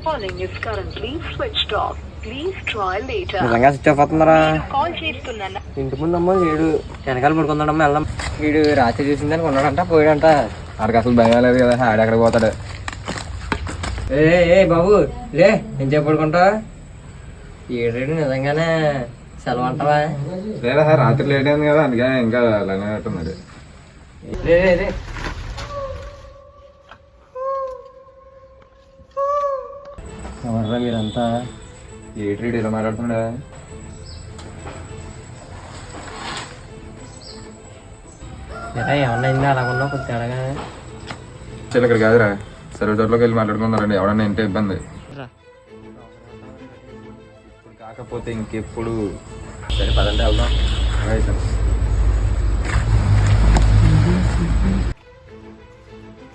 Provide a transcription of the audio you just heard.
calling is currently switched off. Please try later. నిజంగా switch off అవుతుందరా. Call చేస్తున్నాను. ఇంటి ముందు అమ్మ వీడు వెనకాల పడుకుందాడమ్మ వెళ్దాం. వీడు రాత్రి చూసిందని కొన్నాడంట పోయాడంట. ఆడికి అసలు భయం లేదు కదా, ఆడ ఎక్కడ పోతాడు. ఏ బాబు లే నేను చెప్పడుకుంటా ఏడు నిజంగానే సెలవు అంటావా? లేదా రాత్రి లేట్ అయింది కదా, అందుకే ఇంకా అలానే ఉన్నది. ఎవర్రా మీరంతా? ఏట్రీడ్ ఇలా మాట్లాడుతున్నాడా? ఏమన్నా అయిందా అలాగున్నా కొద్ది తేడాగా? చల్ ఇక్కడ కాదురా, సర్వీసర్లోకి వెళ్ళి మాట్లాడుకున్నారండి. ఎవడన్నా ఇంటే ఇబ్బంది. ఇప్పుడు కాకపోతే ఇంకెప్పుడు. సరే పదండి వెళ్దాం. రైట్.